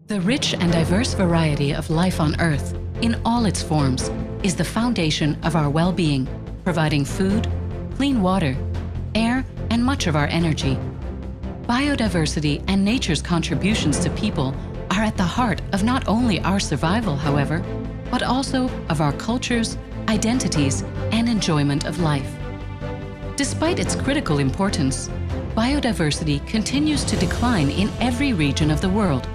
The rich and diverse variety of life on Earth, in all its forms, is the foundation of our well-being, providing food, clean water, air, and much of our energy. Biodiversity and nature's contributions to people are at the heart of not only our survival, however, but also of our cultures, identities, and enjoyment of life. Despite its critical importance, biodiversity continues to decline in every region of the world,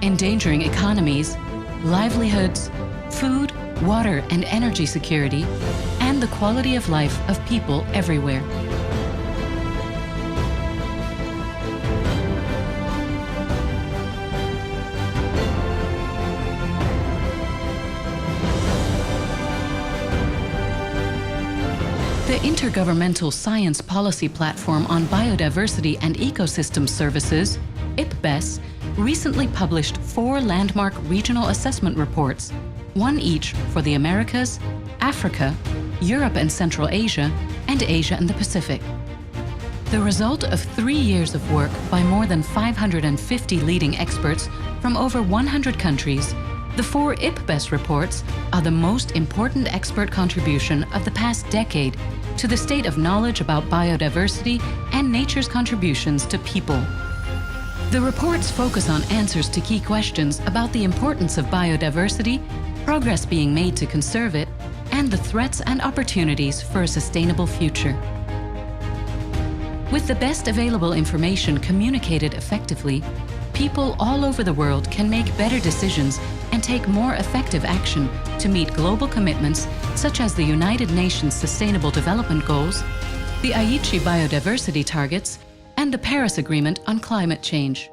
endangering economies, livelihoods, food, water, and energy security, and the quality of life of people everywhere. The Intergovernmental Science Policy Platform on Biodiversity and Ecosystem Services, IPBES, recently published 4 landmark regional assessment reports, one each for the Americas, Africa, Europe and Central Asia, and Asia and the Pacific. The result of 3 years of work by more than 550 leading experts from over 100 countries, the 4 IPBES reports are the most important expert contribution of the past decade to the state of knowledge about biodiversity and nature's contributions to people. The reports focus on answers to key questions about the importance of biodiversity, progress being made to conserve it, and the threats and opportunities for a sustainable future. With the best available information communicated effectively, people all over the world can make better decisions and take more effective action to meet global commitments such as the United Nations Sustainable Development Goals, the Aichi biodiversity targets, and the Paris Agreement on climate change.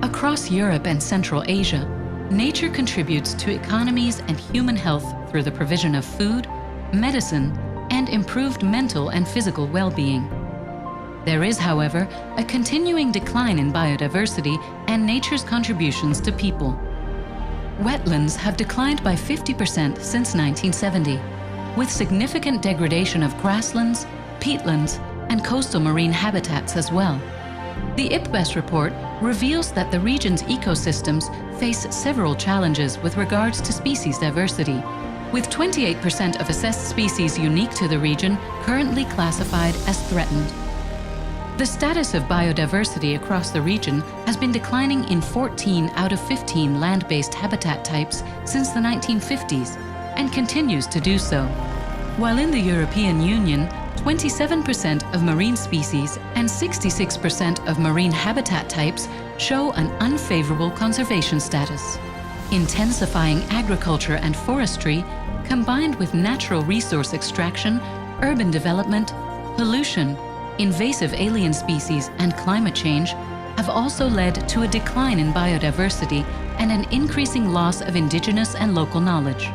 Across Europe and Central Asia, nature contributes to economies and human health through the provision of food, medicine, and improved mental and physical well-being. There is, however, a continuing decline in biodiversity and nature's contributions to people. Wetlands have declined by 50% since 1970, with significant degradation of grasslands, peatlands, and coastal marine habitats as well. The IPBES report reveals that the region's ecosystems face several challenges with regards to species diversity, with 28% of assessed species unique to the region currently classified as threatened. The status of biodiversity across the region has been declining in 14 out of 15 land-based habitat types since the 1950s and continues to do so. While in the European Union, 27% of marine species and 66% of marine habitat types show an unfavorable conservation status. Intensifying agriculture and forestry, combined with natural resource extraction, urban development, pollution, invasive alien species, and climate change have also led to a decline in biodiversity and an increasing loss of indigenous and local knowledge.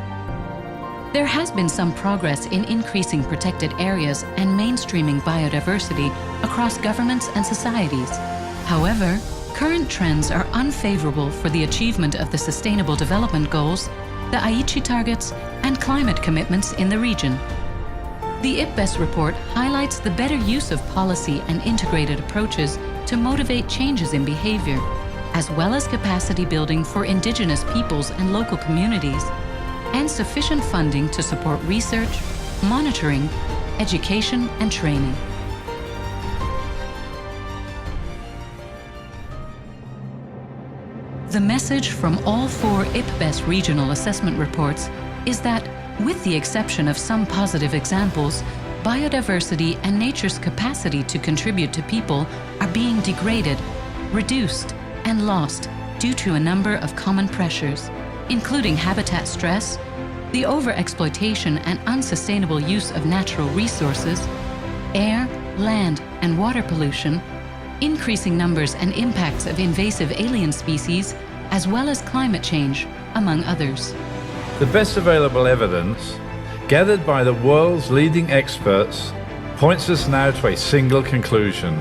There has been some progress in increasing protected areas and mainstreaming biodiversity across governments and societies. However, current trends are unfavorable for the achievement of the Sustainable Development Goals, the Aichi targets, and climate commitments in the region. The IPBES report highlights the better use of policy and integrated approaches to motivate changes in behavior, as well as capacity building for indigenous peoples and local communities, and sufficient funding to support research, monitoring, education, and training. The message from all 4 IPBES regional assessment reports is that, with the exception of some positive examples, biodiversity and nature's capacity to contribute to people are being degraded, reduced, and lost due to a number of common pressures, including habitat stress, the overexploitation and unsustainable use of natural resources, air, land, and water pollution, increasing numbers and impacts of invasive alien species, as well as climate change, among others. The best available evidence, gathered by the world's leading experts, points us now to a single conclusion.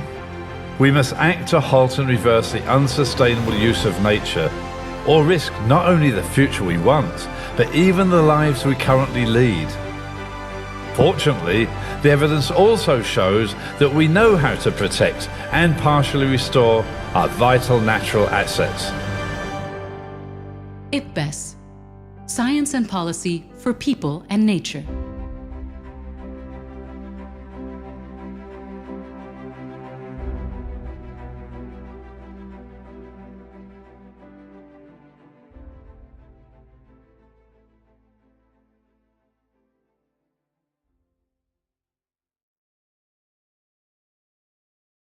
We must act to halt and reverse the unsustainable use of nature, or risk not only the future we want, but even the lives we currently lead. Fortunately, The evidence also shows that we know how to protect and partially restore our vital natural assets. IPBES, Science and Policy for People and Nature.